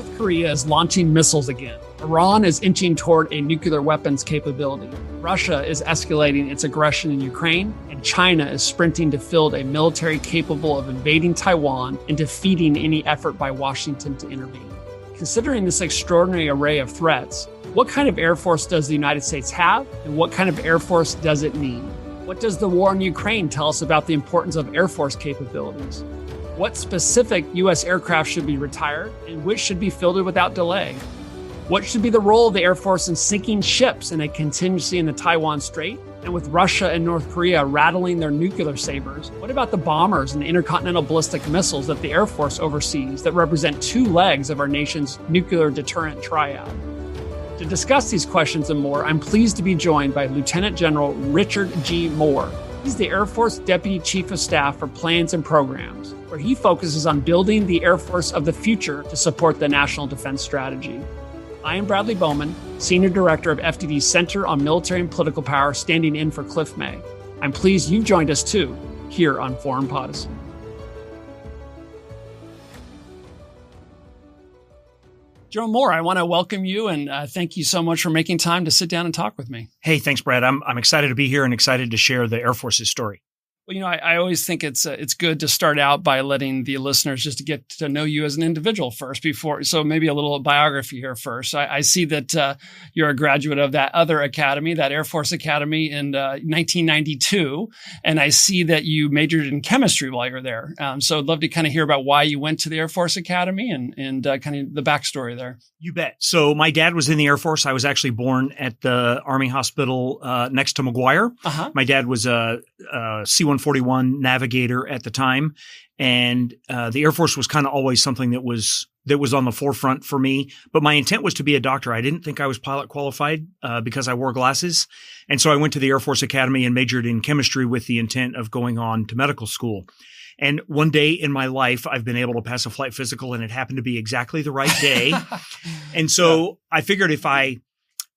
North Korea is launching missiles again. Iran is inching toward a nuclear weapons capability. Russia is escalating its aggression in Ukraine, and China is sprinting to field a military capable of invading Taiwan and defeating any effort by Washington to intervene. Considering this extraordinary array of threats, what kind of Air Force does the United States have, and what kind of Air Force does it need? What does the war in Ukraine tell us about the importance of Air Force capabilities? What specific U.S. aircraft should be retired, and which should be fielded without delay? What should be the role of the Air Force in sinking ships in a contingency in the Taiwan Strait? And with Russia and North Korea rattling their nuclear sabers, what about the bombers and the intercontinental ballistic missiles that the Air Force oversees that represent two legs of our nation's nuclear deterrent triad? To discuss these questions and more, I'm pleased to be joined by Lieutenant General Richard G. Moore. He's the Air Force Deputy Chief of Staff for Plans and Programs, where he focuses on building the Air Force of the future to support the National Defense Strategy. I am Bradley Bowman, Senior Director of FDD's Center on Military and Political Power, standing in for Cliff May. I'm pleased you've joined us too, here on Foreign Policy. General Moore, I want to welcome you and thank you so much for making time to sit down and talk with me. Hey, thanks, Brad. I'm excited to be here and excited to share the Air Force's story. Well, I always think it's good to start out by letting the listeners just to get to know you as an individual first so maybe a little biography here first. I see that you're a graduate of that other academy, that Air Force Academy in 1992. And I see that you majored in chemistry while you were there. So I'd love to kind of hear about why you went to the Air Force Academy and kind of the backstory there. You bet. So my dad was in the Air Force. I was actually born at the Army Hospital next to McGuire. Uh-huh. My dad was a C-141 navigator at the time. And the Air Force was kind of always something that was on the forefront for me. But my intent was to be a doctor. I didn't think I was pilot qualified because I wore glasses. And so I went to the Air Force Academy and majored in chemistry with the intent of going on to medical school. And one day in my life, I've been able to pass a flight physical, and it happened to be exactly the right day. And so I figured if I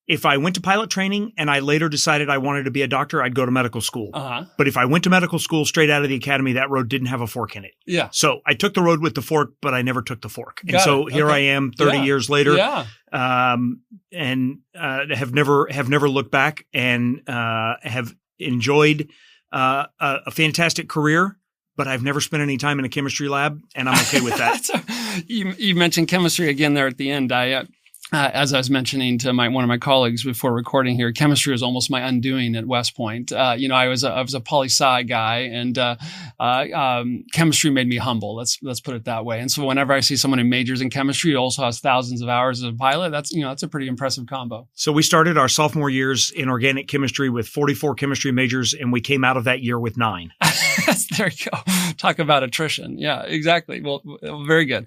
went to pilot training and I later decided I wanted to be a doctor, I'd go to medical school. Uh-huh. But if I went to medical school straight out of the academy, that road didn't have a fork in it. Yeah. So I took the road with the fork, but I never took the fork. And so here I am 30 years later. Yeah. And have never looked back and have enjoyed a fantastic career. But I've never spent any time in a chemistry lab, and I'm okay with that. So, you mentioned chemistry again there at the end. As I was mentioning to one of my colleagues before recording here, chemistry was almost my undoing at West Point. I was a poli-sci guy, and chemistry made me humble. Let's put it that way. And so whenever I see someone who majors in chemistry who also has thousands of hours as a pilot, that's a pretty impressive combo. So we started our sophomore years in organic chemistry with 44 chemistry majors, and we came out of that year with 9. There you go. Talk about attrition. Yeah, exactly. Well, very good.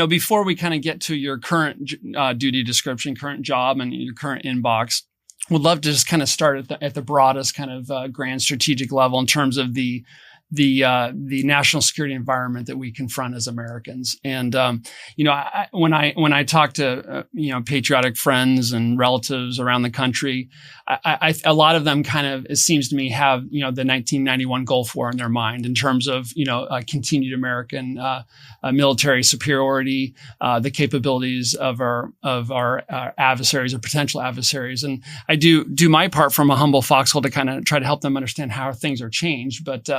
Before we kind of get to your current duty description, current job, and your current inbox, would love to just kind of start at the broadest kind of grand strategic level in terms of the national security environment that we confront as Americans. And, when I talk to, patriotic friends and relatives around the country, a lot of them kind of, it seems to me, have, the 1991 Gulf War in their mind in terms of, continued American, military superiority, the capabilities of our adversaries or potential adversaries. And I do my part from a humble foxhole to kind of try to help them understand how things are changed. But,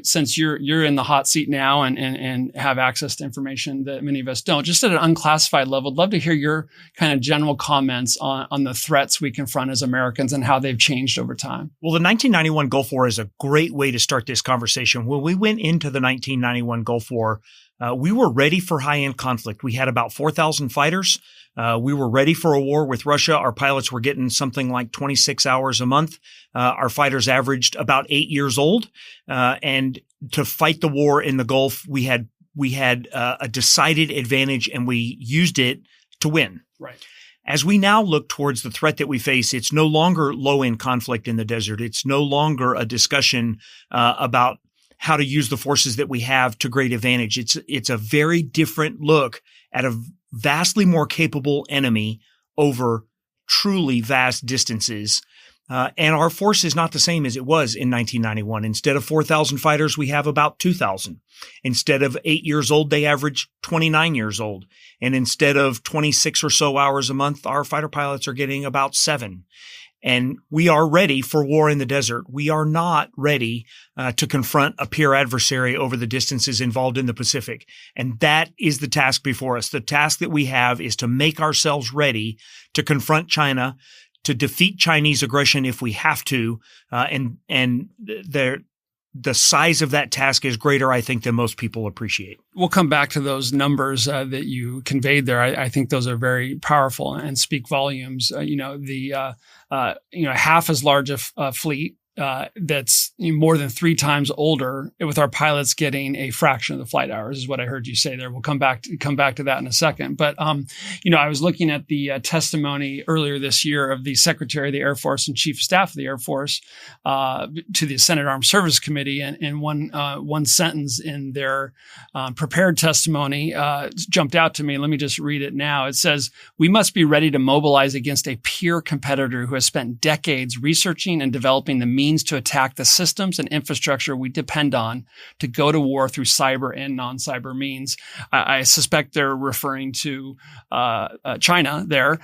since you're in the hot seat now and have access to information that many of us don't, just at an unclassified level, I'd love to hear your kind of general comments on the threats we confront as Americans and how they've changed over time. Well, the 1991 Gulf War is a great way to start this conversation. When we went into the 1991 Gulf War, we were ready for high-end conflict. We had about 4,000 fighters. We were ready for a war with Russia. Our pilots were getting something like 26 hours a month. Our fighters averaged about 8 years old. And to fight the war in the Gulf, we had a decided advantage, and we used it to win. Right. As we now look towards the threat that we face, it's no longer low-end conflict in the desert. It's no longer a discussion about how to use the forces that we have to great advantage. It's a very different look at a vastly more capable enemy over truly vast distances. And our force is not the same as it was in 1991. Instead of 4,000 fighters, we have about 2,000. Instead of 8 years old, they average 29 years old. And instead of 26 or so hours a month, our fighter pilots are getting about 7. And we are ready for war in the desert. We are not ready to confront a peer adversary over the distances involved in the Pacific. And that is the task before us. The task that we have is to make ourselves ready to confront China, to defeat Chinese aggression if we have to. And the size of that task is greater, I think, than most people appreciate. We'll come back to those numbers that you conveyed there. I think those are very powerful and speak volumes. Half as large a fleet that's more than 3 times older, with our pilots getting a fraction of the flight hours, is what I heard you say there. We'll come back to that in a second. But I was looking at the testimony earlier this year of the Secretary of the Air Force and Chief of Staff of the Air Force to the Senate Armed Services Committee, and one sentence in their prepared testimony jumped out to me. Let me just read it now. It says, "We must be ready to mobilize against a peer competitor who has spent decades researching and developing the means to attack the systems and infrastructure we depend on to go to war through cyber and non-cyber means." I suspect they're referring to China there.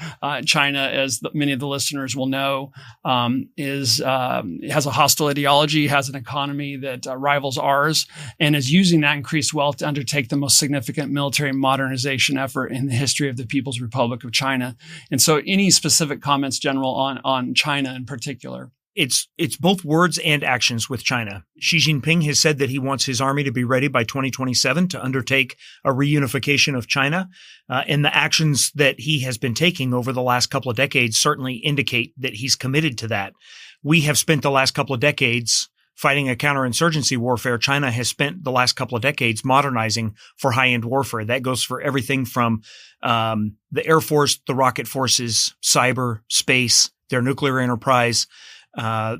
China, as many of the listeners will know, has a hostile ideology, has an economy that rivals ours, and is using that increased wealth to undertake the most significant military modernization effort in the history of the People's Republic of China. And so any specific comments, General, on China in particular? It's both words and actions with China. Xi Jinping has said that he wants his army to be ready by 2027 to undertake a reunification of China. And the actions that he has been taking over the last couple of decades certainly indicate that he's committed to that. We have spent the last couple of decades fighting a counterinsurgency warfare. China has spent the last couple of decades modernizing for high-end warfare. That goes for everything from the Air Force, the rocket forces, cyber, space, their nuclear enterprise,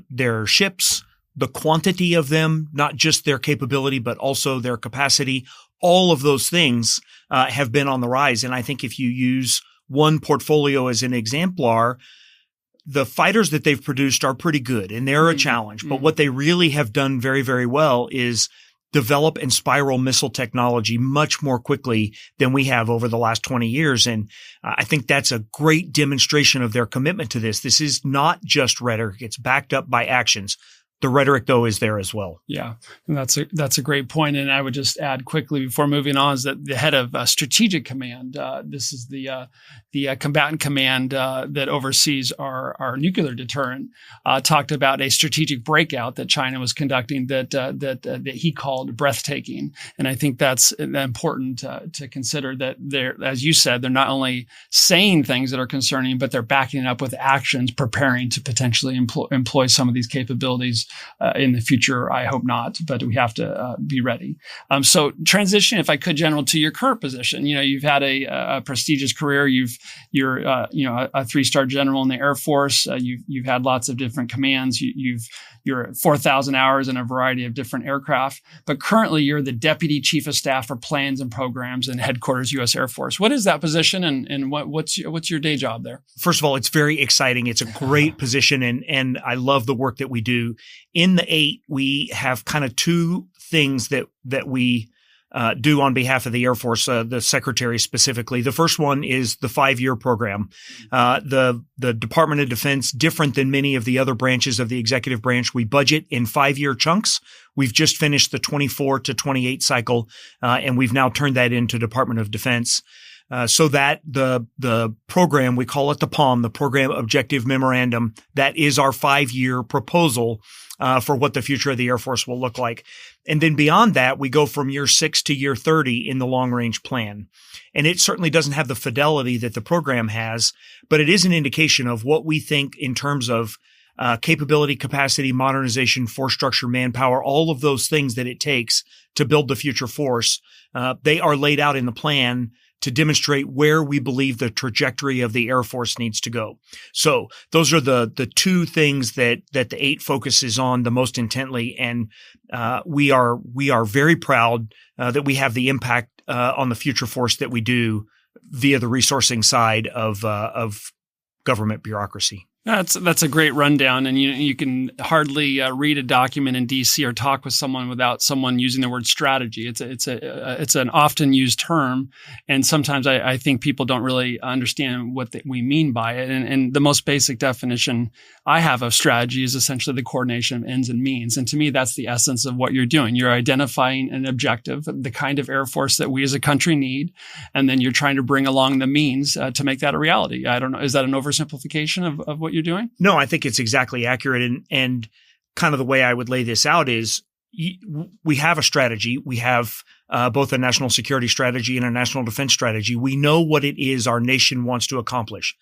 their ships, the quantity of them, not just their capability, but also their capacity. All of those things have been on the rise. And I think if you use one portfolio as an exemplar, the fighters that they've produced are pretty good and they're a challenge. But what they really have done very, very well is develop and spiral missile technology much more quickly than we have over the last 20 years. And I think that's a great demonstration of their commitment to this. This is not just rhetoric. It's backed up by actions. The rhetoric, though, is there as well. Yeah, and that's a great point. And I would just add quickly before moving on is that the head of Strategic Command, this is the combatant command that oversees our nuclear deterrent, talked about a strategic breakout that China was conducting that he called breathtaking. And I think that's important to consider that they're, as you said, they're not only saying things that are concerning, but they're backing it up with actions, preparing to potentially employ some of these capabilities in the future. I hope not, but we have to be ready. So transition, if I could, General, to your current position. You've had a prestigious career. You're a 3-star general in the Air Force. You've had lots of different commands. You're at 4,000 hours in a variety of different aircraft. But currently, you're the Deputy Chief of Staff for Plans and Programs in Headquarters, U.S. Air Force. What is that position, and what's your day job there? First of all, it's very exciting. It's a great position, and I love the work that we do. In the 8, we have kind of 2 things that we do on behalf of the Air Force, the Secretary specifically. The first one is the 5-year program. The Department of Defense, different than many of the other branches of the executive branch, we budget in 5-year chunks. We've just finished the 24 to 28 cycle, and we've now turned that into Department of Defense. So that the program, we call it the POM, the Program Objective Memorandum, that is our 5-year proposal for what the future of the Air Force will look like. And then beyond that, we go from year 6 to year 30 in the long-range plan. And it certainly doesn't have the fidelity that the program has, but it is an indication of what we think in terms of capability, capacity, modernization, force structure, manpower, all of those things that it takes to build the future force. They are laid out in the plan to demonstrate where we believe the trajectory of the Air Force needs to go. So those are the 2 things that the 8 focuses on the most intently. And we are very proud that we have the impact on the future force that we do via the resourcing side of government bureaucracy. That's a great rundown, and you can hardly read a document in DC or talk with someone without someone using the word strategy. It's an often used term, and sometimes I think people don't really understand what we mean by it. And the most basic definition I have of strategy is essentially the coordination of ends and means. And to me, that's the essence of what you're doing. You're identifying an objective, the kind of Air Force that we as a country need, and then you're trying to bring along the means to make that a reality. I don't know. Is that an oversimplification of what you're doing? No, I think it's exactly accurate. And kind of the way I would lay this out is we have a strategy. We have both a national security strategy and a national defense strategy. We know what it is our nation wants to accomplish,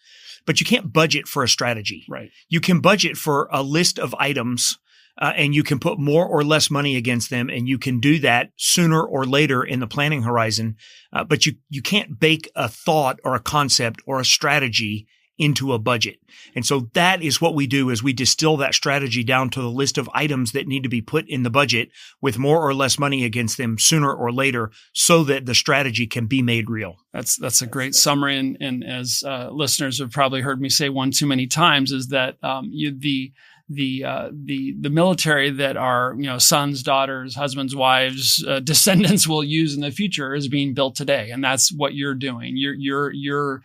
but you can't budget for a strategy. Right. You can budget for a list of items and you can put more or less money against them, and you can do that sooner or later in the planning horizon. But you can't bake a thought or a concept or a strategy into a budget. And so that is what we do, is we distill that strategy down to the list of items that need to be put in the budget with more or less money against them sooner or later, so that the strategy can be made real. That's a great summary. And as listeners have probably heard me say one too many times, is that the military that our sons, daughters, husbands, wives, descendants will use in the future is being built today, and that's what you're doing. You're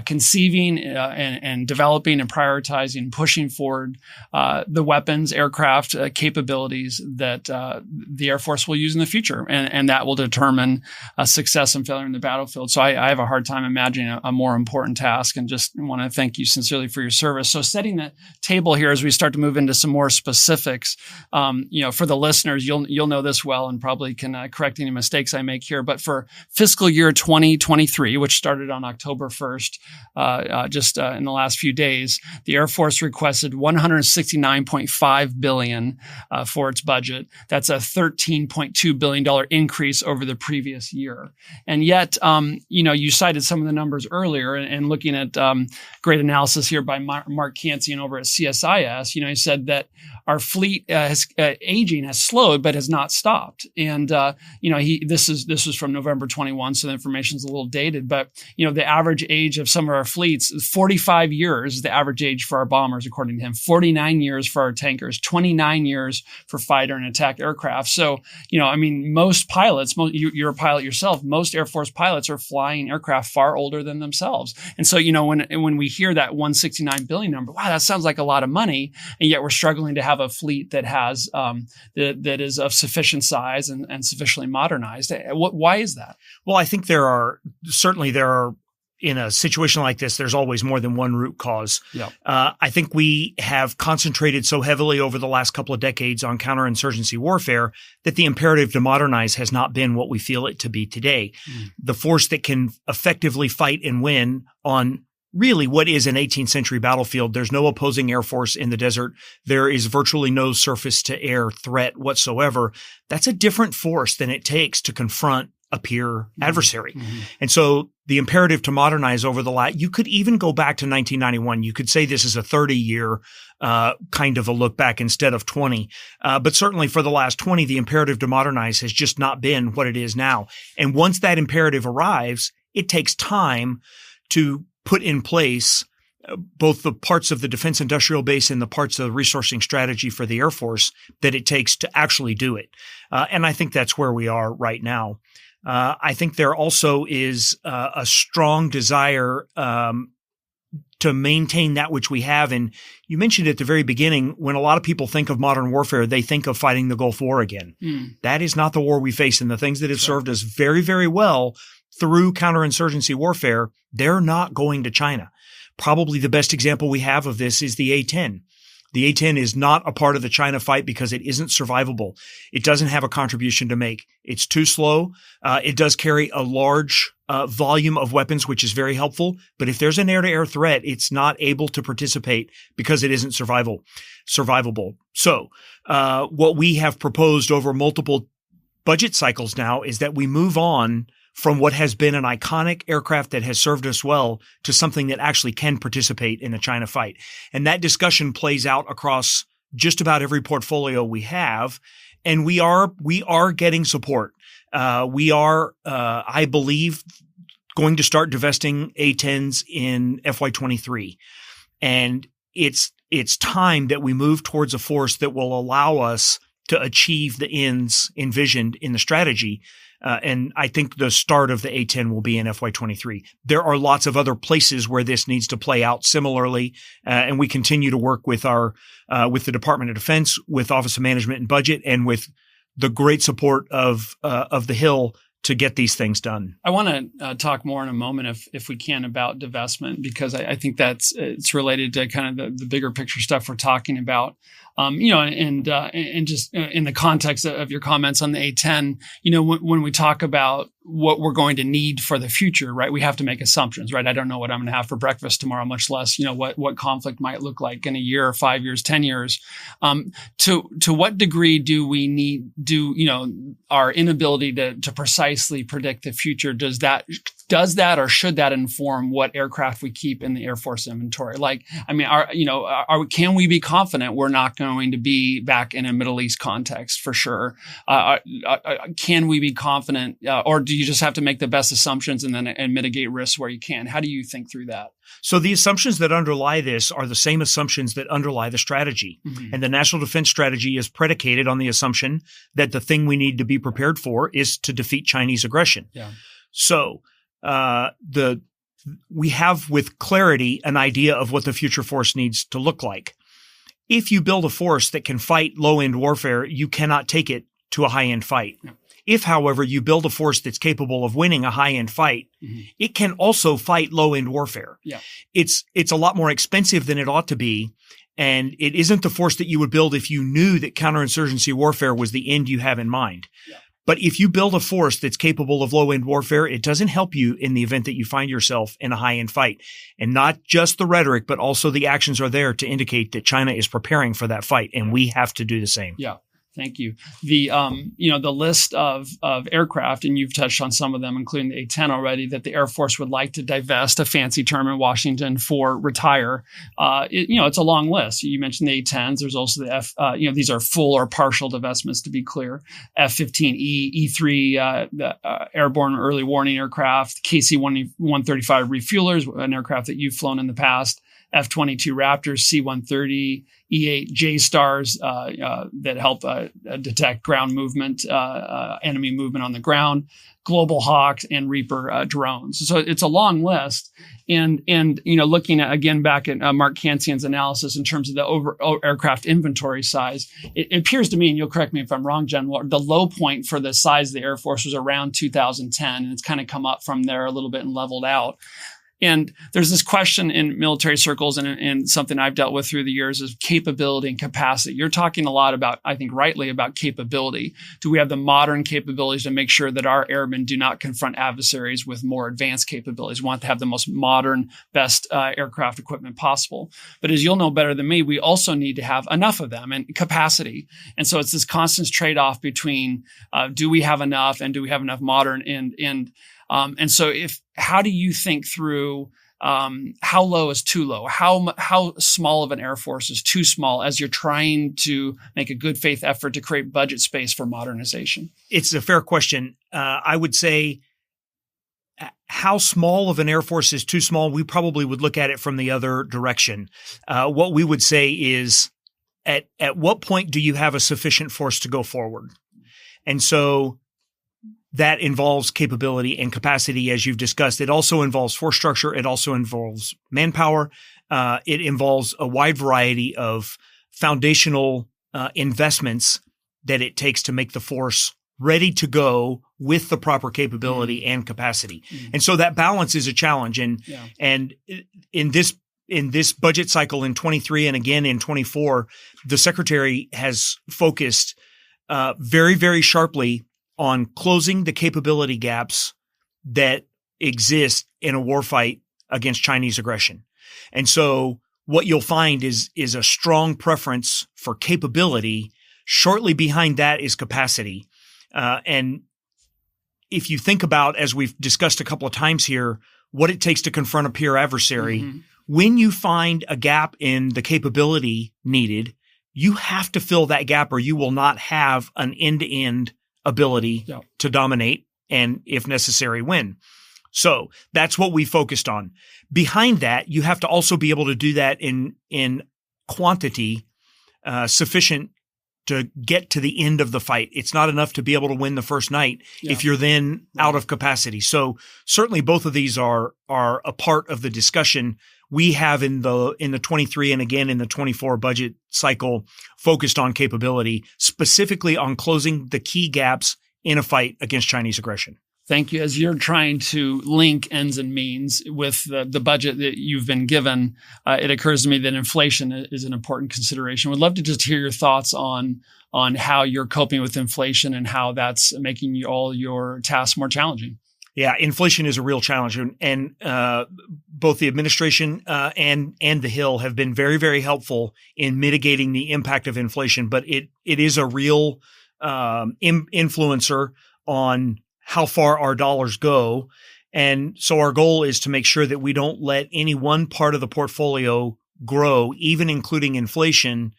conceiving and developing and prioritizing, pushing forward the weapons, aircraft capabilities that the Air Force will use in the future, and that will determine success and failure in the battlefield. So I have a hard time imagining a more important task, and just want to thank you sincerely for your service. So setting the table here as we start to move into some more specifics, for the listeners, you'll know this well and probably can correct any mistakes I make here. But for fiscal year 2023, which started on October 1st, in the last few days, the Air Force requested $169.5 billion for its budget. That's a $13.2 billion increase over the previous year. And yet, you cited some of the numbers earlier, and looking at great analysis here by Mark Kansian over at CSIS, he said that our fleet aging has slowed but has not stopped. And this was from November 21, so the information is a little dated. But the average age of some of our fleets, 45 years is the average age for our bombers, according to him. 49 years for our tankers, 29 years for fighter and attack aircraft. So most pilots, you're a pilot yourself. Most Air Force pilots are flying aircraft far older than themselves. And so when we hear that 169 billion number, wow, that sounds like a lot of money, and yet we're struggling to have a fleet that has that is of sufficient size and sufficiently modernized. Why is that? Well, I think there are in a situation like this, there's always more than one root cause. Yep. I think we have concentrated so heavily over the last couple of decades on counterinsurgency warfare that the imperative to modernize has not been what we feel it to be today. The force that can effectively fight and win on really what is an 18th century battlefield. There's no opposing air force in the desert. There is virtually no surface to air threat whatsoever. That's a different force than it takes to confront a peer adversary. Mm-hmm. And so the imperative to modernize over you could even go back to 1991. You could say this is a 30-year kind of a look back instead of 20. But certainly for the last 20, the imperative to modernize has just not been what it is now. And once that imperative arrives, it takes time to put in place both the parts of the defense industrial base and the parts of the resourcing strategy for the Air Force that it takes to actually do it. And I think that's where we are right now. I think there also is a strong desire to maintain that which we have. And you mentioned at the very beginning, when a lot of people think of modern warfare, they think of fighting the Gulf War again. That is not the war we face. And the things that have served us very, very well through counterinsurgency warfare, they're not going to China. Probably the best example we have of this is the A-10. The A-10 is not a part of the China fight because it isn't survivable. It doesn't have a contribution to make. It's too slow. It does carry a large volume of weapons, which is very helpful. But if there's an air-to-air threat, it's not able to participate because it isn't survivable. So what we have proposed over multiple budget cycles now is that we move on from what has been an iconic aircraft that has served us well to something that actually can participate in a China fight. And that discussion plays out across just about every portfolio we have. And we are getting support. We are, I believe, going to start divesting A-10s in FY23. And it's time that we move towards a force that will allow us to achieve the ends envisioned in the strategy. And I think the start of the A10 will be in FY23. There are lots of other places where this needs to play out similarly. And we continue to work with with the Department of Defense, with Office of Management and Budget, and with the great support of the Hill to get these things done. I want to talk more in a moment, if we can, about divestment, because I think it's related to kind of the bigger picture stuff we're talking about. And just in the context of your comments on the A10, when we talk about what we're going to need for the future, right? We have to make assumptions, right? I don't know what I'm going to have for breakfast tomorrow, much less, what conflict might look like in a year, 5 years, 10 years. To what degree do our inability to precisely predict the future, does that or should that inform what aircraft we keep in the Air Force inventory? Can we be confident we're not going to be back in a Middle East context for sure? Can we be confident, or do you just have to make the best assumptions and mitigate risks where you can? How do you think through that? So the assumptions that underlie this are the same assumptions that underlie the strategy. Mm-hmm. And the National Defense Strategy is predicated on the assumption that the thing we need to be prepared for is to defeat Chinese aggression. Yeah. So we have with clarity an idea of what the future force needs to look like. If you build a force that can fight low-end warfare, you cannot take it to a high-end fight. Yeah. If, however, you build a force that's capable of winning a high-end fight, mm-hmm. it can also fight low-end warfare. Yeah. It's a lot more expensive than it ought to be, and it isn't the force that you would build if you knew that counterinsurgency warfare was the end you have in mind. Yeah. But if you build a force that's capable of low-end warfare, it doesn't help you in the event that you find yourself in a high-end fight. And not just the rhetoric, but also the actions are there to indicate that China is preparing for that fight, and we have to do the same. Yeah. Thank you. The list of aircraft, and you've touched on some of them, including the A-10 already, that the Air Force would like to divest, a fancy term in Washington for retire. It's a long list. You mentioned the A-10s. There's also the these are full or partial divestments, to be clear. F-15E, E-3, airborne early warning aircraft, KC-135 refuelers, an aircraft that you've flown in the past, F-22 Raptors, C-130, E-8 J-Stars that help detect ground movement, enemy movement on the ground, Global Hawks, and Reaper drones. So it's a long list. And looking at, again, back at Mark Kansian's analysis in terms of the aircraft inventory size, it appears to me, and you'll correct me if I'm wrong, Jen, the low point for the size of the Air Force was around 2010, and it's kind of come up from there a little bit and leveled out. And there's this question in military circles and something I've dealt with through the years is capability and capacity. You're talking a lot about, I think rightly, about capability. Do we have the modern capabilities to make sure that our airmen do not confront adversaries with more advanced capabilities? We want to have the most modern, best aircraft equipment possible. But as you'll know better than me, we also need to have enough of them and capacity. And so it's this constant trade-off between do we have enough and do we have enough modern and so how do you think through how low is too low? How small of an Air Force is too small as you're trying to make a good faith effort to create budget space for modernization? It's a fair question. I would say how small of an Air Force is too small, we probably would look at it from the other direction. What we would say is at what point do you have a sufficient force to go forward? And so that involves capability and capacity, as you've discussed. It also involves force structure. It also involves manpower. It involves a wide variety of foundational investments that it takes to make the force ready to go with the proper capability and capacity. Mm-hmm. And so that balance is a challenge. And in this budget cycle in 23 and again in 24, the Secretary has focused very, very sharply on closing the capability gaps that exist in a warfight against Chinese aggression. And so what you'll find is a strong preference for capability. Shortly behind that is capacity. And if you think about, as we've discussed a couple of times here, what it takes to confront a peer adversary, mm-hmm. when you find a gap in the capability needed, you have to fill that gap or you will not have an end-to-end ability to dominate and, if necessary, win. So that's what we focused on. Behind that, you have to also be able to do that in quantity sufficient to get to the end of the fight. It's not enough to be able to win the first night if you're then out of capacity. So certainly both of these are a part of the discussion we have in the 23 and again in the 24 budget cycle focused on capability, specifically on closing the key gaps in a fight against Chinese aggression. Thank you. As you're trying to link ends and means with the budget that you've been given, it occurs to me that inflation is an important consideration. Would love to just hear your thoughts on how you're coping with inflation and how that's making all your tasks more challenging. Yeah, inflation is a real challenge, and both the administration and the Hill have been very, very helpful in mitigating the impact of inflation. But it is a real influencer on how far our dollars go. And so our goal is to make sure that we don't let any one part of the portfolio grow, even including inflation,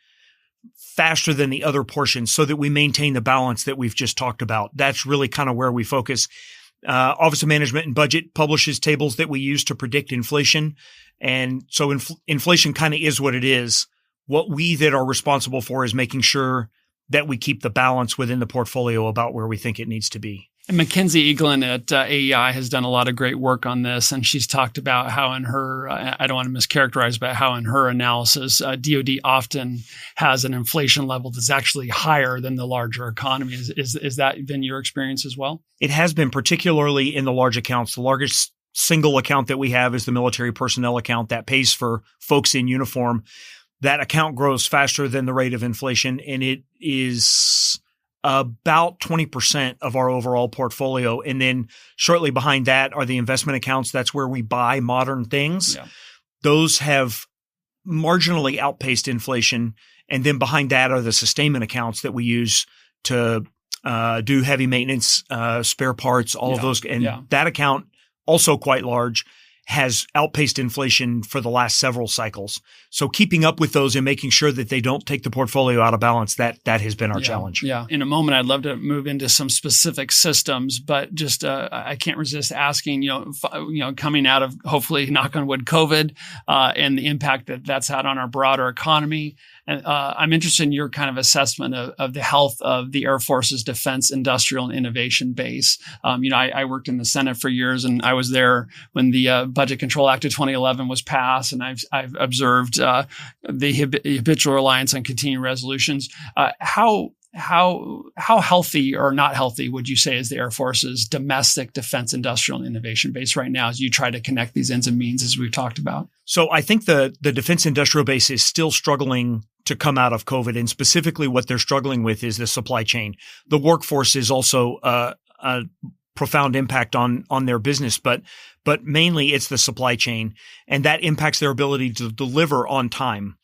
faster than the other portions so that we maintain the balance that we've just talked about. That's really kind of where we focus. Office of Management and Budget publishes tables that we use to predict inflation. And so inflation kind of is what it is. What we that are responsible for is making sure that we keep the balance within the portfolio about where we think it needs to be. And Mackenzie Eaglin at AEI has done a lot of great work on this, and she's talked about how in her, I don't want to mischaracterize, but how in her analysis, DoD often has an inflation level that's actually higher than the larger economy. Is that been your experience as well? It has been, particularly in the large accounts. The largest single account that we have is the military personnel account that pays for folks in uniform. That account grows faster than the rate of inflation, and it is about 20% of our overall portfolio. And then shortly behind that are the investment accounts. That's where we buy modern things. Yeah. Those have marginally outpaced inflation. And then behind that are the sustainment accounts that we use to do heavy maintenance, spare parts, all of those. And that account, also quite large, has outpaced inflation for the last several cycles. So keeping up with those and making sure that they don't take the portfolio out of balance, that has been our challenge. Yeah. In a moment, I'd love to move into some specific systems, but just I can't resist asking, coming out of, hopefully, knock on wood, COVID and the impact that that's had on our broader economy. And I'm interested in your kind of assessment of the health of the Air Force's defense, industrial, and innovation base. I worked in the Senate for years, and I was there when the Budget Control Act of 2011 was passed, and I've observed the habitual reliance on continuing resolutions. How healthy or not healthy would you say is the Air Force's domestic defense, industrial, and innovation base right now as you try to connect these ends and means as we've talked about? So I think the defense industrial base is still struggling to come out of COVID, and specifically what they're struggling with is the supply chain. The workforce is also a profound impact on their business, but mainly it's the supply chain, and that impacts their ability to deliver on time.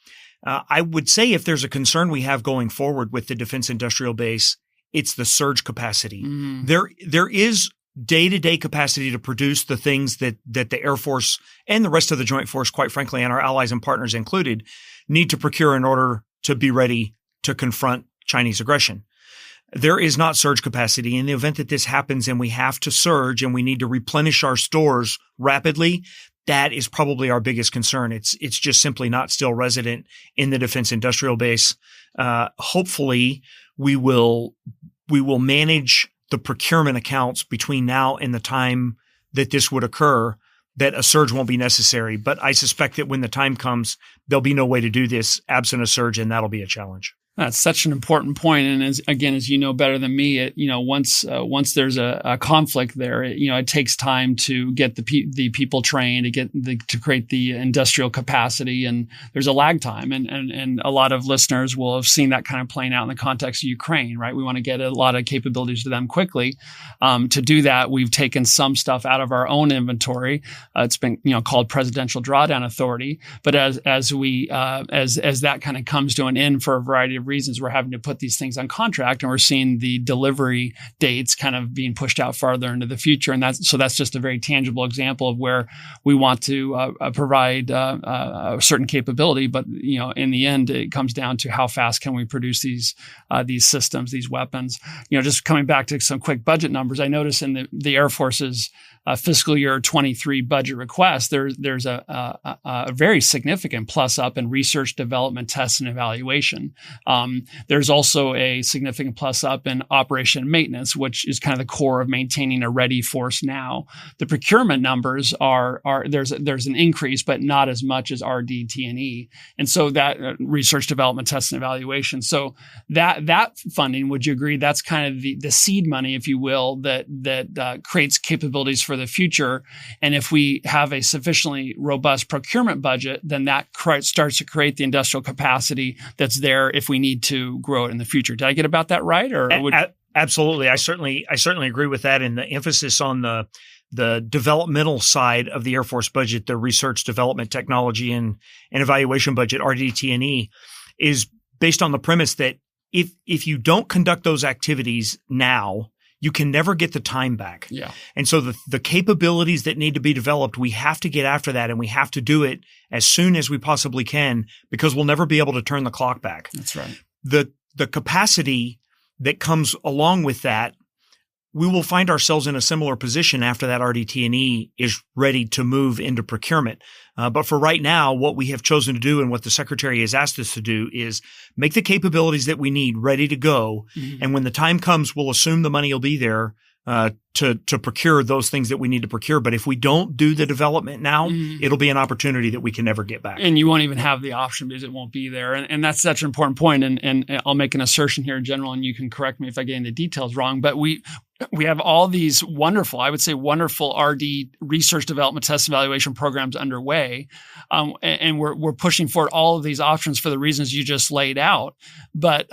I would say if there's a concern we have going forward with the defense industrial base, it's the surge capacity. Mm. There is day-to-day capacity to produce the things that the Air Force and the rest of the Joint Force, quite frankly, and our allies and partners included, need to procure in order to be ready to confront Chinese aggression. There is not surge capacity. In the event that this happens and we have to surge and we need to replenish our stores rapidly, that is probably our biggest concern. It's just simply not still resident in the defense industrial base. Hopefully we will manage the procurement accounts between now and the time that this would occur, that a surge won't be necessary. But I suspect that when the time comes, there'll be no way to do this absent a surge, and that'll be a challenge. That's such an important point. And as you know better than me, once there's a conflict there, it takes time to get the people trained, to create the industrial capacity, and there's a lag time. And a lot of listeners will have seen that kind of playing out in the context of Ukraine, right? We want to get a lot of capabilities to them quickly. To do that, we've taken some stuff out of our own inventory. It's been called Presidential Drawdown Authority. But as that kind of comes to an end for a variety of reasons, we're having to put these things on contract, and we're seeing the delivery dates kind of being pushed out farther into the future. And that's just a very tangible example of where we want to provide a certain capability. But, in the end, it comes down to how fast can we produce these systems, these weapons. Just coming back to some quick budget numbers, I noticed in the Air Force's fiscal year 23 budget request, there's a very significant plus up in research, development, test, and evaluation. There's also a significant plus up in operation and maintenance, which is kind of the core of maintaining a ready force now. The procurement numbers there's an increase, but not as much as RDT&E. And so that research, development, test, and evaluation. So that funding, would you agree, that's kind of the seed money, if you will, that creates capabilities for the future. And if we have a sufficiently robust procurement budget, then that starts to create the industrial capacity that's there if we need to grow it in the future. Did I get about that right? Or absolutely. I certainly agree with that. And the emphasis on the developmental side of the Air Force budget, the research, development, technology, and evaluation budget, RDT&E, is based on the premise that if you don't conduct those activities now, you can never get the time back. Yeah. And so the capabilities that need to be developed, we have to get after that, and we have to do it as soon as we possibly can, because we'll never be able to turn the clock back. That's right. The capacity that comes along with that, we will find ourselves in a similar position after that RDT&E is ready to move into procurement. But for right now, what we have chosen to do and what the Secretary has asked us to do is make the capabilities that we need ready to go. Mm-hmm. And when the time comes, we'll assume the money will be there to procure those things that we need to procure. But if we don't do the development now, it'll be an opportunity that we can never get back. And you won't even have the option because it won't be there. And that's such an important point. And I'll make an assertion here in general, and you can correct me if I get into details wrong. But we have all these wonderful RD research, development, test, evaluation programs underway. And we're pushing forward all of these options for the reasons you just laid out. But,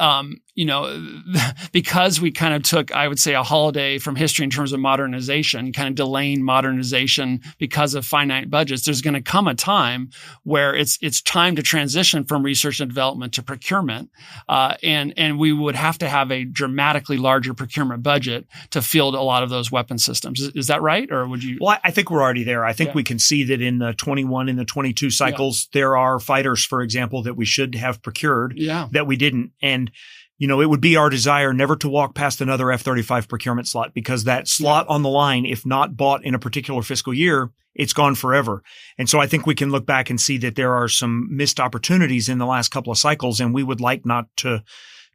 because we kind of took, I would say, a holiday from history in terms of modernization, kind of delaying modernization because of finite budgets, there's going to come a time where it's time to transition from research and development to procurement. And we would have to have a dramatically larger procurement budget to field a lot of those weapon systems. Is that right? Or would you? Well, I think we're already there. I think we can see that in the 21 and the 22 cycles, there are fighters, for example, that we should have procured that we didn't. And, it would be our desire never to walk past another F-35 procurement slot, because that slot on the line, if not bought in a particular fiscal year, it's gone forever. And so I think we can look back and see that there are some missed opportunities in the last couple of cycles, and we would like not to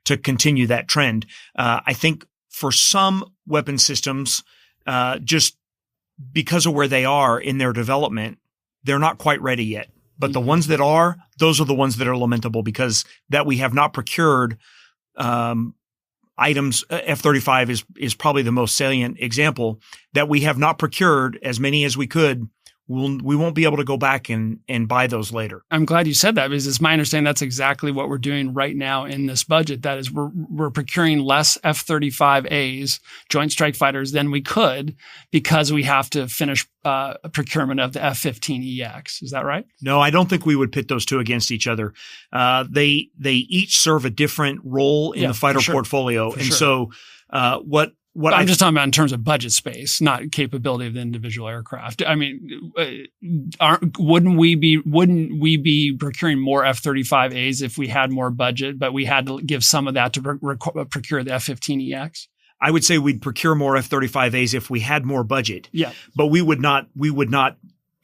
continue that trend. I think for some weapon systems, just because of where they are in their development, they're not quite ready yet. But the ones that are, those are the ones that are lamentable, because that we have not procured items. F-35 is probably the most salient example that we have not procured as many as we could. We won't be able to go back and buy those later. I'm glad you said that, because it's my understanding that's exactly what we're doing right now in this budget. That is, we're procuring less F-35As, Joint Strike Fighters, than we could, because we have to finish procurement of the F-15EX. Is that right? No, I don't think we would pit those two against each other. They each serve a different role in the fighter portfolio. So what I'm just talking about in terms of budget space, not capability of the individual aircraft. I mean, wouldn't we be procuring more F-35As if we had more budget, but we had to give some of that to procure the F-15EX? I would say we'd procure more F-35As if we had more budget. Yeah, but we would not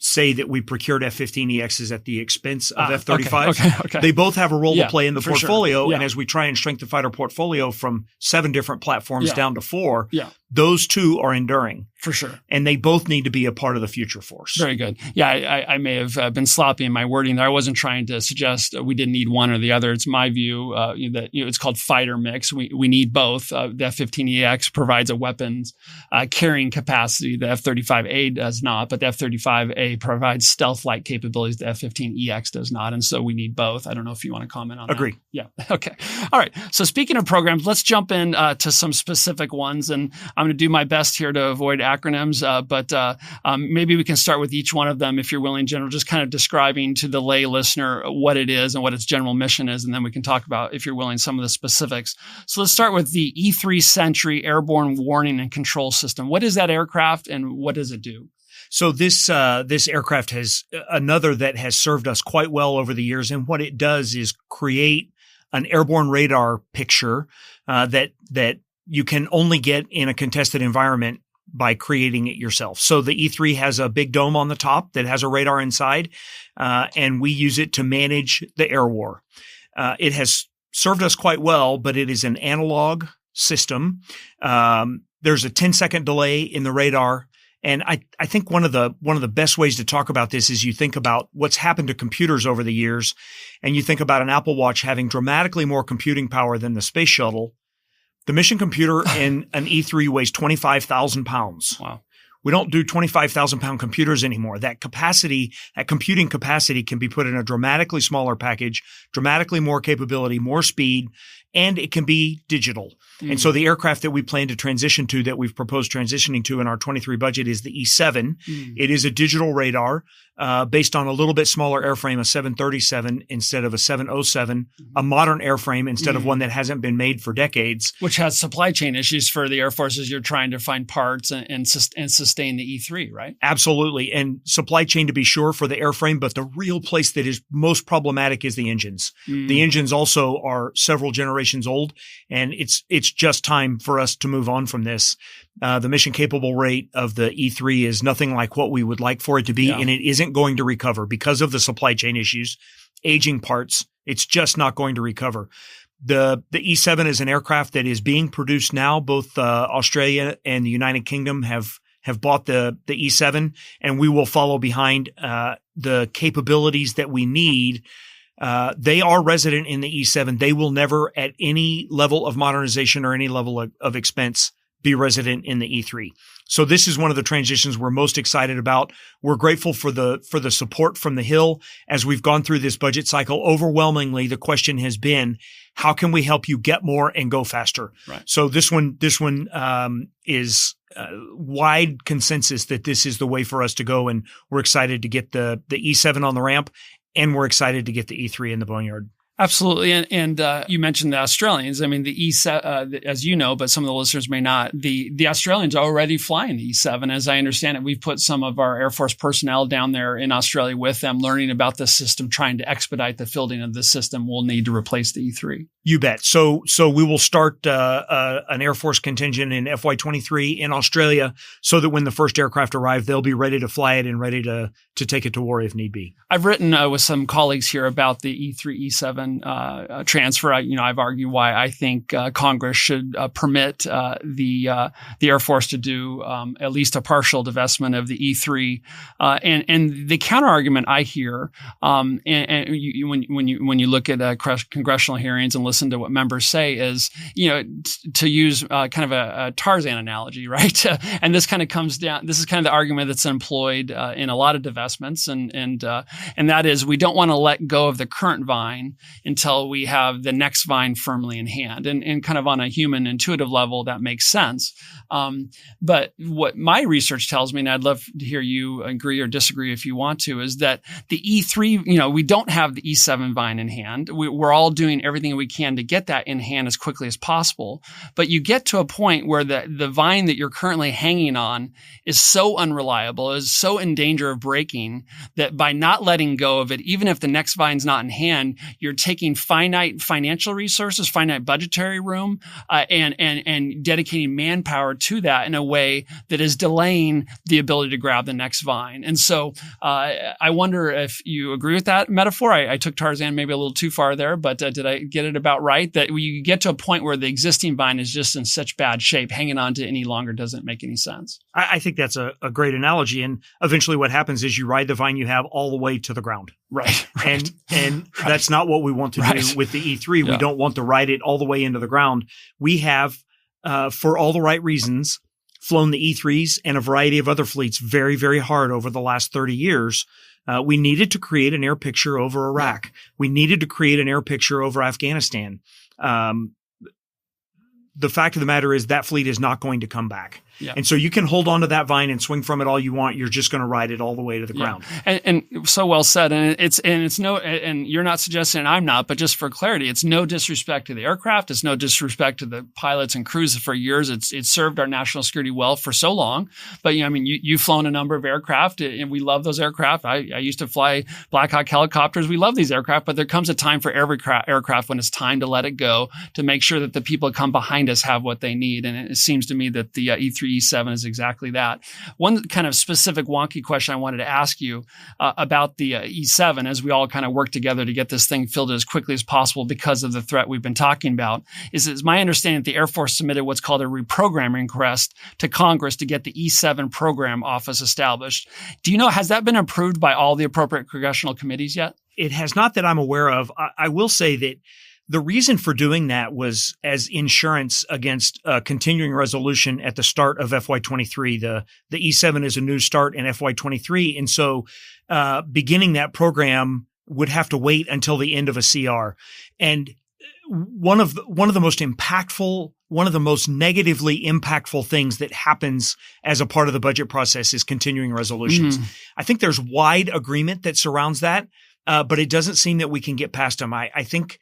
say that we procured F-15EXs at the expense of F-35s. Okay. They both have a role to play in the portfolio. Sure. And as we try and shrink the fighter portfolio from 7 different platforms down to 4, those two are enduring. For sure. And they both need to be a part of the future force. Very good. Yeah, I may have been sloppy in my wording there. I wasn't trying to suggest we didn't need one or the other. It's my view that it's called fighter mix. We need both. The F-15EX provides a weapons carrying capacity. The F-35A does not, but the F-35A provides stealth-like capabilities. The F-15EX does not. And so we need both. I don't know if you want to comment on Agree. that. Yeah. Okay. All right. So speaking of programs, let's jump in to some specific ones. And I'm going to do my best here to avoid acronyms, but maybe we can start with each one of them, if you're willing, General, just kind of describing to the lay listener what it is and what its general mission is, and then we can talk about, if you're willing, some of the specifics. So let's start with the E-3 Sentry Airborne Warning and Control System. What is that aircraft, and what does it do? So this aircraft has another that has served us quite well over the years, and what it does is create an airborne radar picture that you can only get in a contested environment by creating it yourself. So the E3 has a big dome on the top that has a radar inside, and we use it to manage the air war. It has served us quite well, but it is an analog system. There's a 10-second delay in the radar. And I think one of the best ways to talk about this is you think about what's happened to computers over the years, and you think about an Apple Watch having dramatically more computing power than the space shuttle. The mission computer in an E3 weighs 25,000 pounds. Wow. We don't do 25,000 pound computers anymore. That capacity, that computing capacity can be put in a dramatically smaller package, dramatically more capability, more speed, and it can be digital. And so the aircraft that we plan to transition to, that we've proposed transitioning to in our 23 budget, is the E7. It is a digital radar based on a little bit smaller airframe, a 737 instead of a 707, a modern airframe instead of one that hasn't been made for decades. Which has supply chain issues for the Air Force as you're trying to find parts and sustain the E3, right? Absolutely. And supply chain, to be sure, for the airframe, but the real place that is most problematic is the engines. The engines also are several generations old, and it's just time for us to move on from this. The mission capable rate of the E3 is nothing like what we would like for it to be, and it isn't going to recover because of the supply chain issues, aging parts. It's just not going to recover. The E7 is an aircraft that is being produced now. Both Australia and the United Kingdom have bought the E7, and we will follow behind the capabilities that we need. They are resident in the E7. They will never, at any level of modernization or any level of expense, be resident in the E3. So this is one of the transitions we're most excited about. We're grateful for the support from the Hill as we've gone through this budget cycle. Overwhelmingly, the question has been, how can we help you get more and go faster? Right. So this one is wide consensus that this is the way for us to go, and we're excited to get the E7 on the ramp. And we're excited to get the E3 in the boneyard. Absolutely. And you mentioned the Australians. I mean, the E7, as you know, but some of the listeners may not, the Australians are already flying the E7. As I understand it, we've put some of our Air Force personnel down there in Australia with them, learning about the system, trying to expedite the fielding of the system. We'll need to replace the E3. You bet. So we will start an Air Force contingent in FY23 in Australia so that when the first aircraft arrive, they'll be ready to fly it and ready to take it to war if need be. I've written with some colleagues here about the E3, E7 transfer. I've argued why I think Congress should permit the Air Force to do at least a partial divestment of the E3. And the counter argument I hear, when you look at congressional hearings and listen to what members say, is to use kind of a Tarzan analogy, right? And this kind of comes down. This is kind of the argument that's employed in a lot of divestments, and that is we don't want to let go of the current vine until we have the next vine firmly in hand. And kind of on a human intuitive level, that makes sense. But what my research tells me, and I'd love to hear you agree or disagree if you want to, is that the E3, we don't have the E7 vine in hand. We're all doing everything we can to get that in hand as quickly as possible. But you get to a point where the vine that you're currently hanging on is so unreliable, is so in danger of breaking, that by not letting go of it, even if the next vine's not in hand, you're taking finite financial resources, finite budgetary room, and dedicating manpower to that in a way that is delaying the ability to grab the next vine. And so I wonder if you agree with that metaphor. I took Tarzan maybe a little too far there, but did I get it about right? That you get to a point where the existing vine is just in such bad shape, hanging on to any longer doesn't make any sense. I think that's a great analogy. And eventually what happens is you ride the vine you have all the way to the ground. Right. And that's not what we want to do with the E3. Yeah. We don't want to ride it all the way into the ground. We have, for all the right reasons, flown the E3s and a variety of other fleets very, very hard over the last 30 years. We needed to create an air picture over Iraq. We needed to create an air picture over Afghanistan. The fact of the matter is that fleet is not going to come back. Yeah. And so you can hold on to that vine and swing from it all you want. You're just going to ride it all the way to the ground. And so well said. And it's no, and you're not suggesting, and I'm not, but just for clarity, it's no disrespect to the aircraft. It's no disrespect to the pilots and crews. For years, it's served our national security well for so long. But you've flown a number of aircraft, and we love those aircraft. I used to fly Black Hawk helicopters. We love these aircraft, but there comes a time for every aircraft when it's time to let it go, to make sure that the people that come behind us have what they need. And it seems to me that the E3, E7 is exactly that. One kind of specific wonky question I wanted to ask you about the E7, as we all kind of work together to get this thing filled as quickly as possible because of the threat we've been talking about, is my understanding that the Air Force submitted what's called a reprogramming request to Congress to get the E7 program office established. Do you know, has that been approved by all the appropriate congressional committees yet? It has not that I'm aware of. I will say that the reason for doing that was as insurance against continuing resolution at the start of FY23. The E7 is a new start in FY23. And so beginning that program would have to wait until the end of a CR. And one of the most impactful, one of the most negatively impactful things that happens as a part of the budget process is continuing resolutions. I think there's wide agreement that surrounds that. But it doesn't seem that we can get past them. I think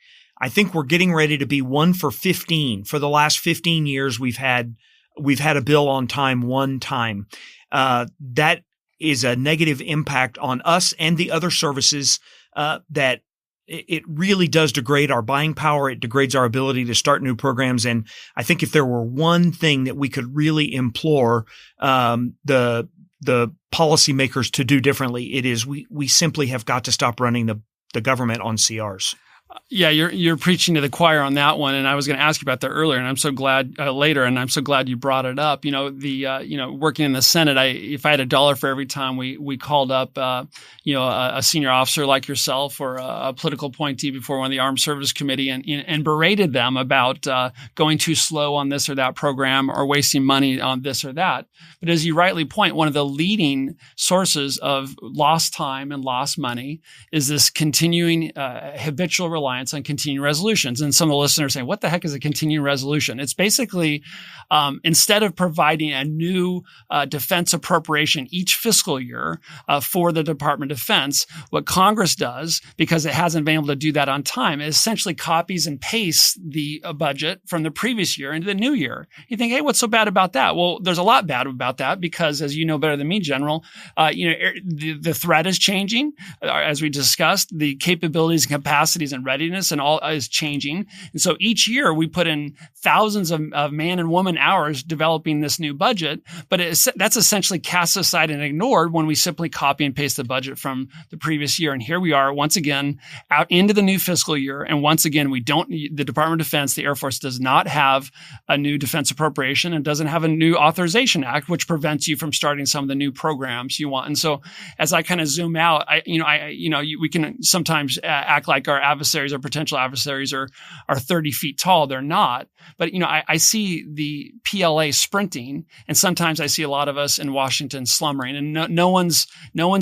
we're getting ready to be 1 for 15. For the last 15 years, we've had a bill on time one time. That is a negative impact on us and the other services, that it really does degrade our buying power. It degrades our ability to start new programs. And I think if there were one thing that we could really implore, the policymakers to do differently, it is we simply have got to stop running the government on CRs. Yeah, you're preaching to the choir on that one, and I was going to ask you about that earlier, and I'm so glad later, and I'm so glad you brought it up. Working in the Senate, if I had $1 for every time we called up, a senior officer like yourself or a political appointee before one of the Armed Services Committee and berated them about going too slow on this or that program or wasting money on this or that. But as you rightly point, one of the leading sources of lost time and lost money is this continuing habitual reliance on continuing resolutions. And some of the listeners are saying, what the heck is a continuing resolution? It's basically, instead of providing a new defense appropriation each fiscal year for the Department of Defense, what Congress does, because it hasn't been able to do that on time, is essentially copies and pastes the budget from the previous year into the new year. You think, hey, what's so bad about that? Well, there's a lot bad about that because, as you know better than me, General, the threat is changing. As we discussed, the capabilities and capacities and readiness and all is changing. And so each year we put in thousands of man and woman hours developing this new budget, but that's essentially cast aside and ignored when we simply copy and paste the budget from the previous year. And here we are once again out into the new fiscal year. And once again, the Department of Defense, the Air Force does not have a new defense appropriation and doesn't have a new authorization act, which prevents you from starting some of the new programs you want. And so as I kind of zoom out, we can sometimes act like our adversaries or potential adversaries are 30 feet tall. They're not. But, I see the PLA sprinting, and sometimes I see a lot of us in Washington slumbering. And no one's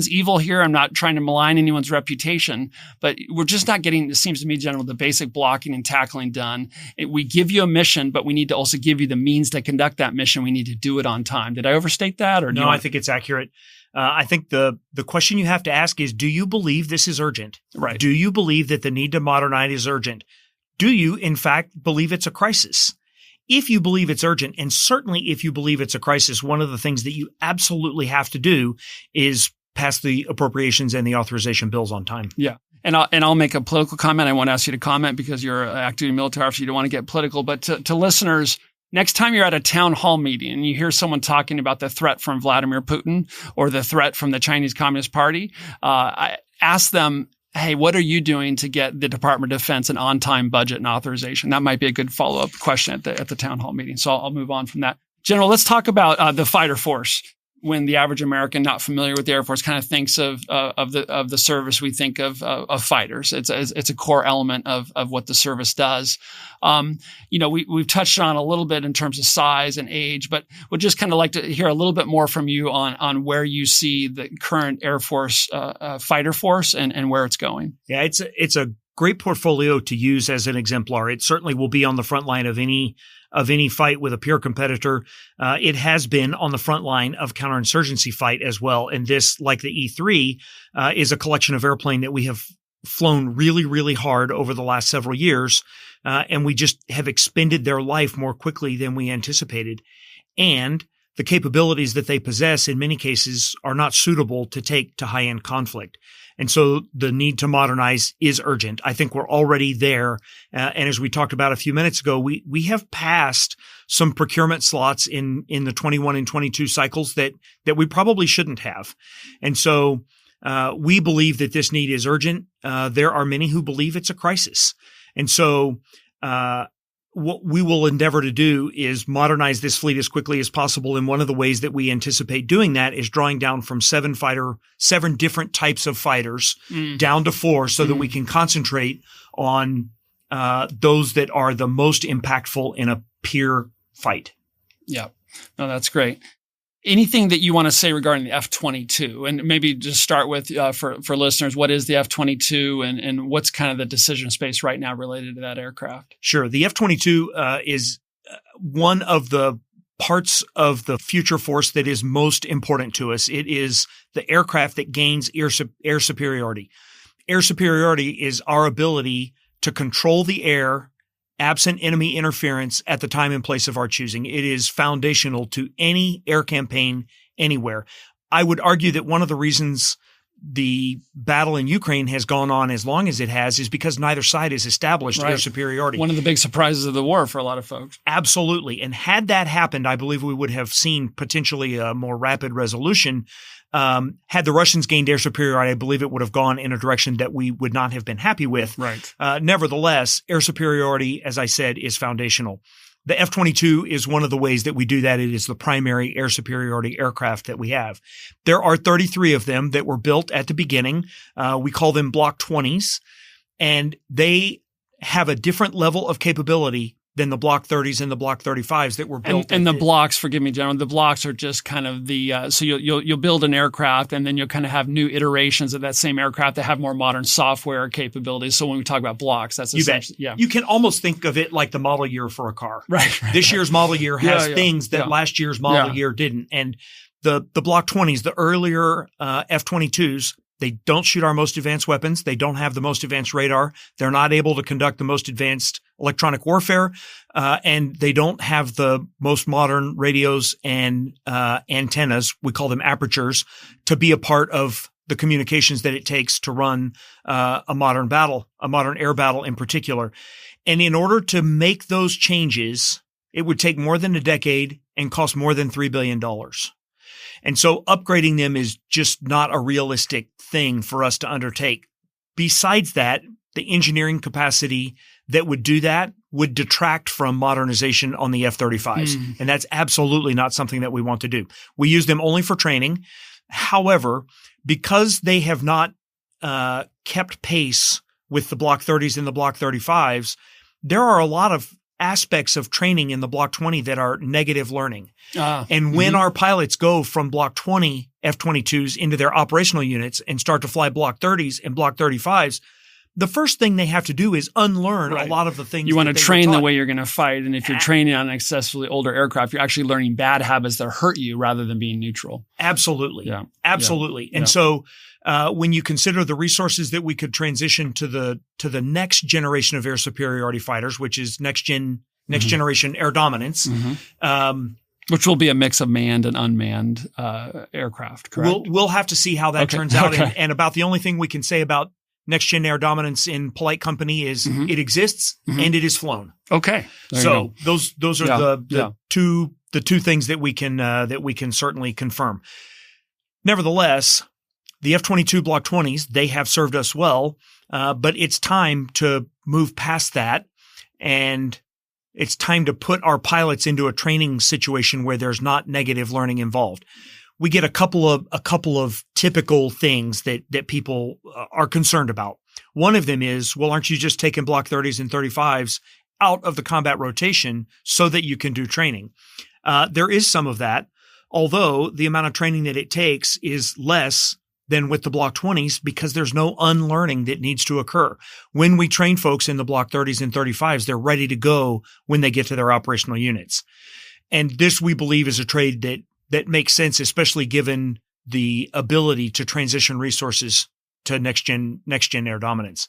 evil here. I'm not trying to malign anyone's reputation, but we're just not getting, it seems to me, General, the basic blocking and tackling done. We give you a mission, but we need to also give you the means to conduct that mission. We need to do it on time. Did I overstate that? Or no, I think it's accurate. I think the question you have to ask is, do you believe this is urgent? Right. Do you believe that the need to modernize is urgent? Do you, in fact, believe it's a crisis? If you believe it's urgent, and certainly if you believe it's a crisis, one of the things that you absolutely have to do is pass the appropriations and the authorization bills on time. Yeah. And I'll make a political comment. I won't ask you to comment because you're an active military officer. You don't want to get political. But to listeners, next time you're at a town hall meeting and you hear someone talking about the threat from Vladimir Putin or the threat from the Chinese Communist Party, I ask them, hey, what are you doing to get the Department of Defense an on-time budget and authorization? That might be a good follow-up question at the town hall meeting. So I'll move on from that. General, let's talk about the fighter force. When the average American not familiar with the Air Force kind of thinks of the service, we think of fighters. It's a core element of what the service does. We've touched on a little bit in terms of size and age, but would just kind of like to hear a little bit more from you on where you see the current Air Force fighter force and where it's going. Yeah, it's a great portfolio to use as an exemplar. It certainly will be on the front line of any fight with a peer competitor. It has been on the front line of counterinsurgency fight as well. And this, like the E3, is a collection of airplane that we have flown really, really hard over the last several years. And we just have expended their life more quickly than we anticipated. And the capabilities that they possess in many cases are not suitable to take to high-end conflict. And so the need to modernize is urgent. I think we're already there. And as we talked about a few minutes ago, we have passed some procurement slots in the 21 and 22 cycles that we probably shouldn't have. And so we believe that this need is urgent. There are many who believe it's a crisis. And so what we will endeavor to do is modernize this fleet as quickly as possible. And one of the ways that we anticipate doing that is drawing down from 7 different types of fighters down to 4 so that we can concentrate on those that are the most impactful in a peer fight. Yeah. No, that's great. Anything that you want to say regarding the F-22, and maybe just start with for listeners, what is the F-22 and what's kind of the decision space right now related to that aircraft? Sure. The F-22 is one of the parts of the future force that is most important to us. It is the aircraft that gains air superiority. Air superiority is our ability to control the air absent enemy interference at the time and place of our choosing. It is foundational to any air campaign anywhere. I would argue that one of the reasons the battle in Ukraine has gone on as long as it has is because neither side has established air superiority. One of the big surprises of the war for a lot of folks. Absolutely. And had that happened, I believe we would have seen potentially a more rapid resolution. Had the Russians gained air superiority, I believe it would have gone in a direction that we would not have been happy with. Right. Nevertheless, air superiority, as I said, is foundational. The F-22 is one of the ways that we do that. It is the primary air superiority aircraft that we have. There are 33 of them that were built at the beginning. We call them Block 20s, and they have a different level of capability than the Block 30s and the Block 35s that were built. And the blocks, forgive me, General, the blocks are just kind of the so you'll build an aircraft and then you'll kind of have new iterations of that same aircraft that have more modern software capabilities. So when we talk about blocks, that's essentially, yeah. You can almost think of it like the model year for a car. Right. This year's model year has things that last year's model year didn't. And the Block 20s, the earlier F-22s, they don't shoot our most advanced weapons. They don't have the most advanced radar. They're not able to conduct the most advanced electronic warfare. And they don't have the most modern radios and antennas. We call them apertures to be a part of the communications that it takes to run a modern battle, a modern air battle in particular. And in order to make those changes, it would take more than a decade and cost more than $3 billion. And so upgrading them is just not a realistic thing for us to undertake. Besides that, the engineering capacity that would do that would detract from modernization on the F-35s. And that's absolutely not something that we want to do. We use them only for training. However, because they have not kept pace with the Block 30s and the Block 35s, there are a lot of aspects of training in the Block 20 that are negative learning. And when our pilots go from Block 20 F-22s into their operational units and start to fly Block 30s and Block 35s, the first thing they have to do is unlearn a lot of the things. You want to train the way you're going to fight. And if you're training on an excessively older aircraft, you're actually learning bad habits that hurt you rather than being neutral. Absolutely. Yeah. Absolutely. And so when you consider the resources that we could transition to the next generation of air superiority fighters, which is next generation air dominance, which will be a mix of manned and unmanned aircraft, correct? We'll have to see how that turns out. And about the only thing we can say about next gen air dominance in polite company is it exists and it is flown. Okay. So those are the two things that we can certainly confirm. Nevertheless, the F-22 Block 20s, they have served us well, but it's time to move past that, and it's time to put our pilots into a training situation where there's not negative learning involved. We get a couple of typical things that people are concerned about. One of them is, well, aren't you just taking Block 30s and 35s out of the combat rotation so that you can do training? There is some of that, although the amount of training that it takes is less than with the Block 20s because there's no unlearning that needs to occur. When we train folks in the Block 30s and 35s, they're ready to go when they get to their operational units. And this, we believe, is a trade that makes sense, especially given the ability to transition resources to next gen air dominance.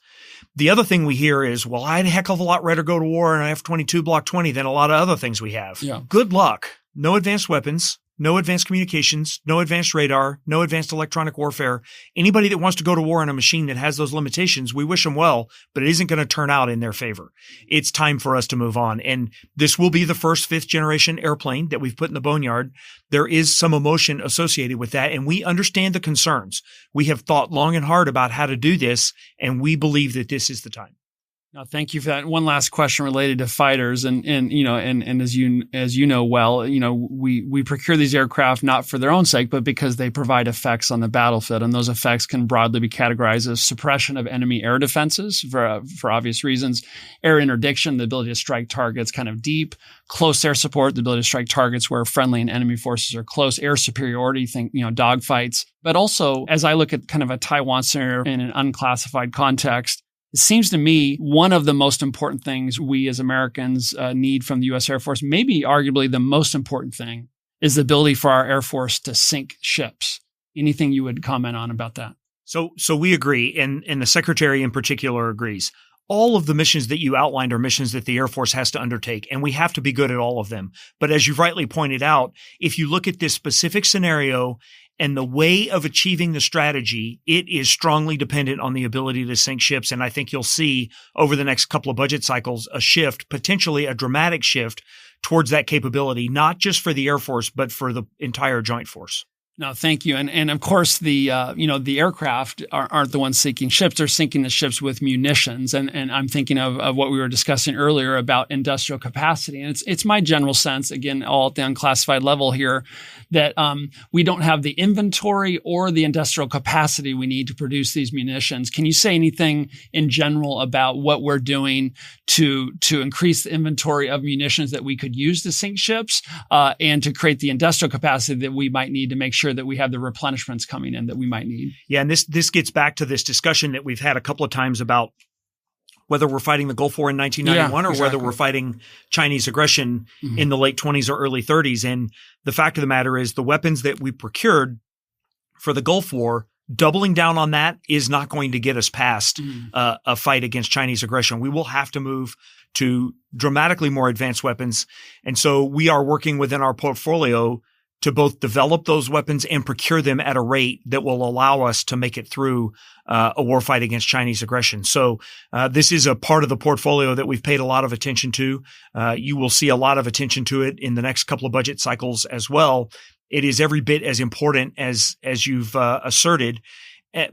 The other thing we hear is, well, I'd a heck of a lot rather go to war in an F-22 Block 20 than a lot of other things we have. Yeah. Good luck. No advanced weapons, no advanced communications, no advanced radar, no advanced electronic warfare. Anybody that wants to go to war on a machine that has those limitations, we wish them well, but it isn't going to turn out in their favor. It's time for us to move on. And this will be the first 5th generation airplane that we've put in the boneyard. There is some emotion associated with that, and we understand the concerns. We have thought long and hard about how to do this, and we believe that this is the time. No, thank you for that. One last question related to fighters, and as you know well, we procure these aircraft not for their own sake, but because they provide effects on the battlefield, and those effects can broadly be categorized as suppression of enemy air defenses for obvious reasons, air interdiction, the ability to strike targets kind of deep, close air support, the ability to strike targets where friendly and enemy forces are close, air superiority, think dogfights, but also as I look at kind of a Taiwan scenario in an unclassified context. It seems to me one of the most important things we as Americans need from the U.S. Air Force, maybe arguably the most important thing, is the ability for our Air Force to sink ships. Anything you would comment on about that? So we agree, and the Secretary in particular agrees. All of the missions that you outlined are missions that the Air Force has to undertake, and we have to be good at all of them. But as you've rightly pointed out, if you look at this specific scenario and the way of achieving the strategy, it is strongly dependent on the ability to sink ships. And I think you'll see over the next couple of budget cycles a shift, potentially a dramatic shift towards that capability, not just for the Air Force, but for the entire Joint Force. No, thank you. And of course, the aircraft aren't the ones sinking ships. They're sinking the ships with munitions. And I'm thinking of what we were discussing earlier about industrial capacity. And it's my general sense, again, all at the unclassified level here, that we don't have the inventory or the industrial capacity we need to produce these munitions. Can you say anything in general about what we're doing to increase the inventory of munitions that we could use to sink ships and to create the industrial capacity that we might need to make sure that we have the replenishments coming in that we might need? Yeah, and this gets back to this discussion that we've had a couple of times about whether we're fighting the Gulf War in 1991 or whether we're fighting Chinese aggression in the late 20s or early 30s. And the fact of the matter is the weapons that we procured for the Gulf War, doubling down on that is not going to get us past a fight against Chinese aggression. We will have to move to dramatically more advanced weapons. And so we are working within our portfolio to both develop those weapons and procure them at a rate that will allow us to make it through a warfight against Chinese aggression. So this is a part of the portfolio that we've paid a lot of attention to. You will see a lot of attention to it in the next couple of budget cycles as well. It is every bit as important as you've asserted,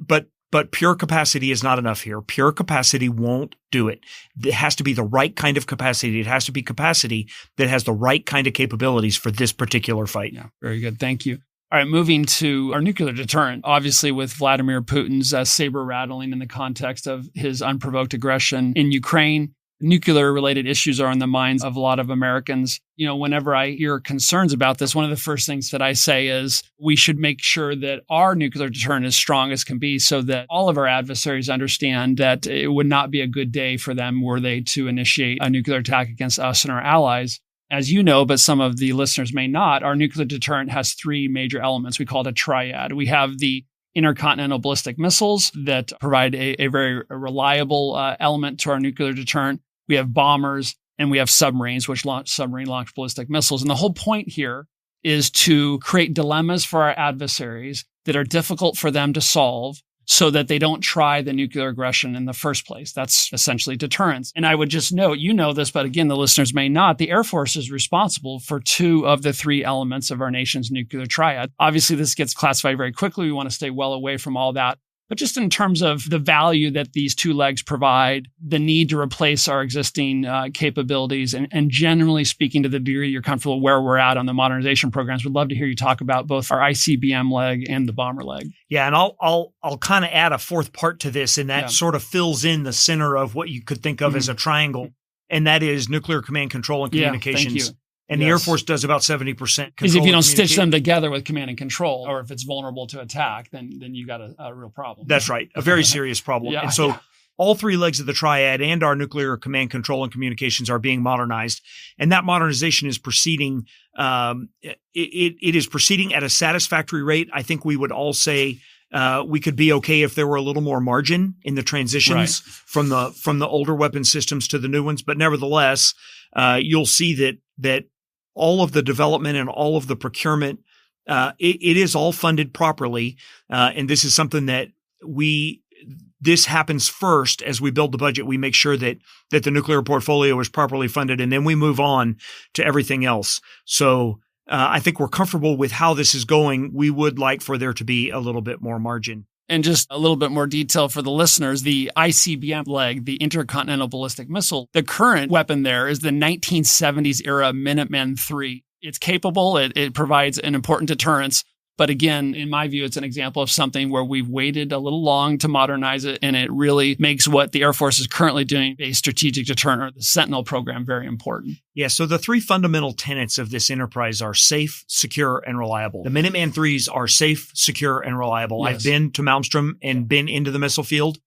but pure capacity is not enough here. Pure capacity won't do it. It has to be the right kind of capacity. It has to be capacity that has the right kind of capabilities for this particular fight. Yeah, very good. Thank you. All right, moving to our nuclear deterrent, obviously with Vladimir Putin's saber rattling in the context of his unprovoked aggression in Ukraine. Nuclear-related issues are on the minds of a lot of Americans. Whenever I hear concerns about this, one of the first things that I say is we should make sure that our nuclear deterrent is strong as can be so that all of our adversaries understand that it would not be a good day for them were they to initiate a nuclear attack against us and our allies. As you know, but some of the listeners may not, our nuclear deterrent has 3 major elements. We call it a triad. We have the intercontinental ballistic missiles that provide a very reliable element to our nuclear deterrent. We have bombers and we have submarines, which launch submarine-launched ballistic missiles. And the whole point here is to create dilemmas for our adversaries that are difficult for them to solve so that they don't try the nuclear aggression in the first place. That's essentially deterrence. And I would just note, you know this, but again, the listeners may not, the Air Force is responsible for 2 of the 3 elements of our nation's nuclear triad. Obviously, this gets classified very quickly. We want to stay well away from all that. But just in terms of the value that these 2 legs provide, the need to replace our existing capabilities, and generally speaking to the degree you're comfortable where we're at on the modernization programs, we'd love to hear you talk about both our ICBM leg and the bomber leg. Yeah, and I'll kind of add a 4th part to this, and that sort of fills in the center of what you could think of as a triangle, and that is nuclear command control and communications. Thank you. And the Air Force does about 70% control. Because if you don't stitch them together with command and control, or if it's vulnerable to attack, then you got a real problem. That's right. A very serious problem. And so all 3 legs of the triad and our nuclear command control and communications are being modernized. And that modernization is proceeding. It is proceeding at a satisfactory rate. I think we would all say we could be okay if there were a little more margin in the transitions from the older weapon systems to the new ones. But nevertheless, you'll see that all of the development and all of the procurement it is all funded properly. And this is something that this happens first as we build the budget. We make sure that the nuclear portfolio is properly funded, and then we move on to everything else. So I think we're comfortable with how this is going. We would like for there to be a little bit more margin. And just a little bit more detail for the listeners, the ICBM leg, the intercontinental ballistic missile, the current weapon there is the 1970s era Minuteman III. It's capable. It provides an important deterrence. But again, in my view, it's an example of something where we've waited a little long to modernize it, and it really makes what the Air Force is currently doing, a strategic deterrent or the Sentinel program, very important. Yeah, so the three fundamental tenets of this enterprise are safe, secure, and reliable. The Minuteman IIIs are safe, secure, and reliable. Yes. I've been to Malmstrom and been into the missile field.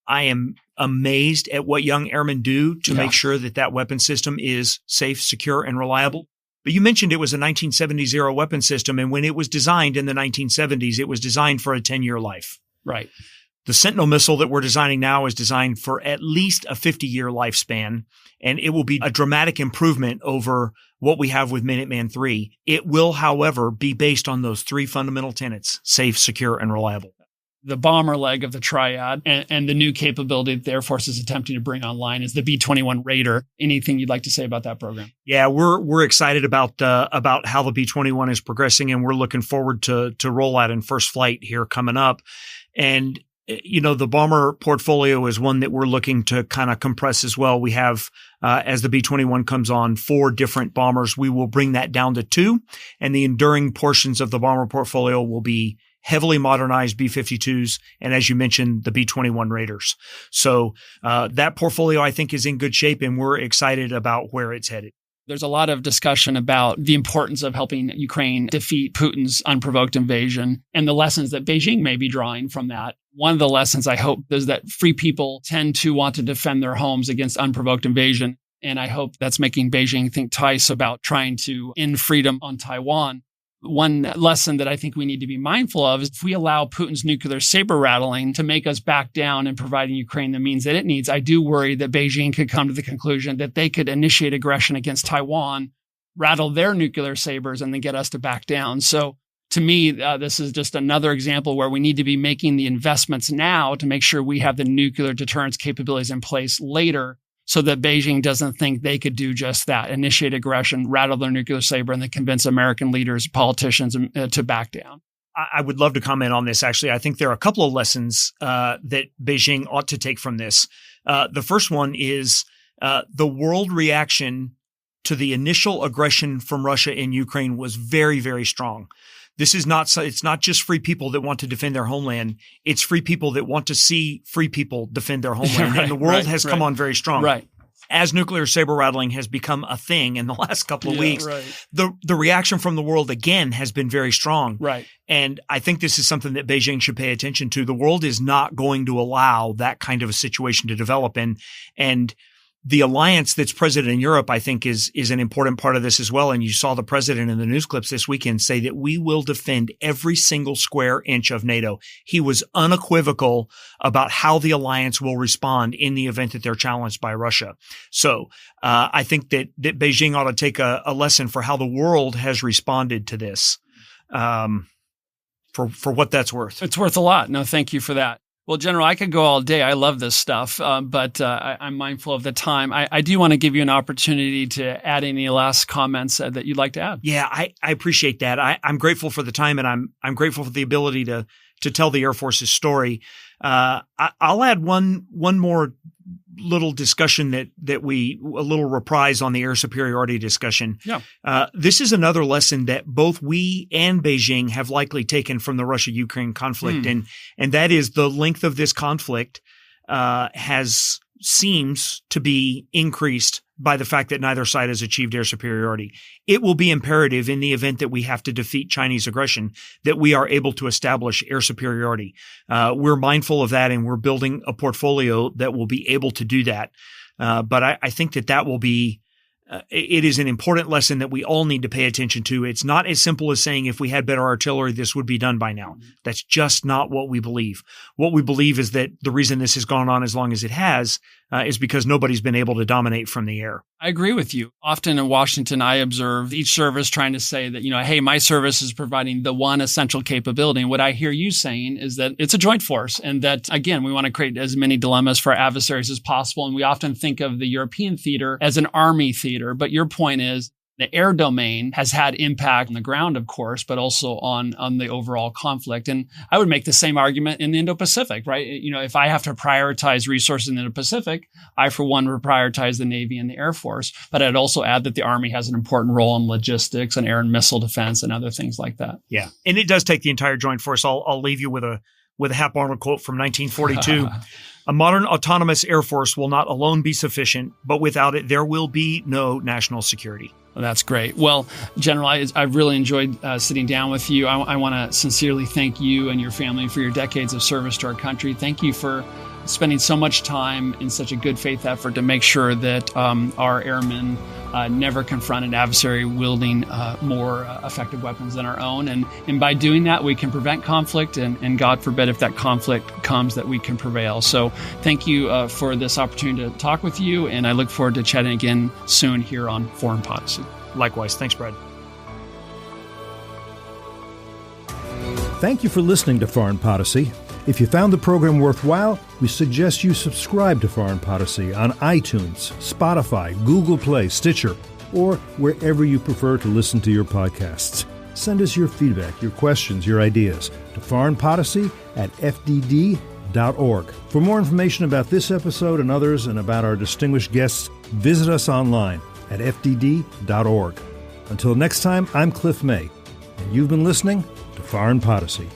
I am amazed at what young airmen do to make sure that weapon system is safe, secure, and reliable. But you mentioned it was a 1970s era weapon system, and when it was designed in the 1970s, it was designed for a 10-year life. Right. The Sentinel missile that we're designing now is designed for at least a 50-year lifespan, and it will be a dramatic improvement over what we have with Minuteman III. It will, however, be based on those three fundamental tenets: safe, secure, and reliable. The bomber leg of the triad and the new capability that the Air Force is attempting to bring online is the B-21 Raider. Anything you'd like to say about that program? Yeah, we're excited about how the B-21 is progressing, and we're looking forward to rollout in first flight here coming up. And the bomber portfolio is one that we're looking to kind of compress as well. We have, as the B-21 comes on, 4 different bombers. We will bring that down to 2, and the enduring portions of the bomber portfolio will be heavily modernized B-52s, and as you mentioned, the B-21 Raiders. So that portfolio, I think, is in good shape, and we're excited about where it's headed. There's a lot of discussion about the importance of helping Ukraine defeat Putin's unprovoked invasion and the lessons that Beijing may be drawing from that. One of the lessons, I hope, is that free people tend to want to defend their homes against unprovoked invasion, and I hope that's making Beijing think twice about trying to end freedom on Taiwan. One lesson that I think we need to be mindful of is if we allow Putin's nuclear saber rattling to make us back down in providing Ukraine the means that it needs, I do worry that Beijing could come to the conclusion that they could initiate aggression against Taiwan, rattle their nuclear sabers, and then get us to back down. So to me, this is just another example where we need to be making the investments now to make sure we have the nuclear deterrence capabilities in place later, so that Beijing doesn't think they could do just that, initiate aggression, rattle their nuclear saber, and then convince American leaders, politicians to back down. I would love to comment on this, actually. I think there are a couple of lessons that Beijing ought to take from this. The first one is the world reaction to the initial aggression from Russia in Ukraine was very, very strong. It's not just free people that want to defend their homeland. It's free people that want to see free people defend their homeland. And the world has come on very strong. Right. As nuclear saber rattling has become a thing in the last couple of weeks, the reaction from the world again has been very strong. Right. And I think this is something that Beijing should pay attention to. The world is not going to allow that kind of a situation to develop. And the alliance that's present in Europe, I think, is an important part of this as well. And you saw the president in the news clips this weekend say that we will defend every single square inch of NATO. He was unequivocal about how the alliance will respond in the event that they're challenged by Russia. So I think that Beijing ought to take a lesson for how the world has responded to this, for what that's worth. It's worth a lot. No, thank you for that. Well, General, I could go all day. I love this stuff, but I'm mindful of the time. I do want to give you an opportunity to add any last comments that you'd like to add. Yeah, I appreciate that. I'm grateful for the time, and I'm grateful for the ability to tell the Air Force's story. I'll add one more little discussion a little reprise on the air superiority discussion. Yeah. This is another lesson that both we and Beijing have likely taken from the Russia-Ukraine conflict. And that is the length of this conflict, seems to be increased by the fact that neither side has achieved air superiority. It will be imperative in the event that we have to defeat Chinese aggression that we are able to establish air superiority. We're mindful of that, and we're building a portfolio that will be able to do that. But I think that will be it is an important lesson that we all need to pay attention to. It's not as simple as saying if we had better artillery, this would be done by now. That's just not what we believe. What we believe is that the reason this has gone on as long as it has is because nobody's been able to dominate from the air. I agree with you. Often in Washington, I observe each service trying to say that, hey, my service is providing the one essential capability. And what I hear you saying is that it's a joint force and that, again, we want to create as many dilemmas for our adversaries as possible. And we often think of the European theater as an army theater. But your point is the air domain has had impact on the ground, of course, but also on the overall conflict. And I would make the same argument in the Indo-Pacific, right? If I have to prioritize resources in the Indo-Pacific, I, for one, would prioritize the Navy and the Air Force. But I'd also add that the Army has an important role in logistics and air and missile defense and other things like that. Yeah. And it does take the entire joint force. I'll leave you with a Hap-Arnold quote from 1942. A modern autonomous Air Force will not alone be sufficient, but without it, there will be no national security. Well, that's great. Well, General, I've really enjoyed sitting down with you. I want to sincerely thank you and your family for your decades of service to our country. Thank you for spending so much time in such a good faith effort to make sure that our airmen never confront an adversary wielding more effective weapons than our own. And by doing that, we can prevent conflict. And God forbid, if that conflict comes, that we can prevail. So thank you for this opportunity to talk with you. And I look forward to chatting again soon here on Foreign Policy. Likewise. Thanks, Brad. Thank you for listening to Foreign Policy. If you found the program worthwhile, we suggest you subscribe to Foreign Policy on iTunes, Spotify, Google Play, Stitcher, or wherever you prefer to listen to your podcasts. Send us your feedback, your questions, your ideas to foreignpolicy@fdd.org. For more information about this episode and others and about our distinguished guests, visit us online at fdd.org. Until next time, I'm Cliff May, and you've been listening to Foreign Policy.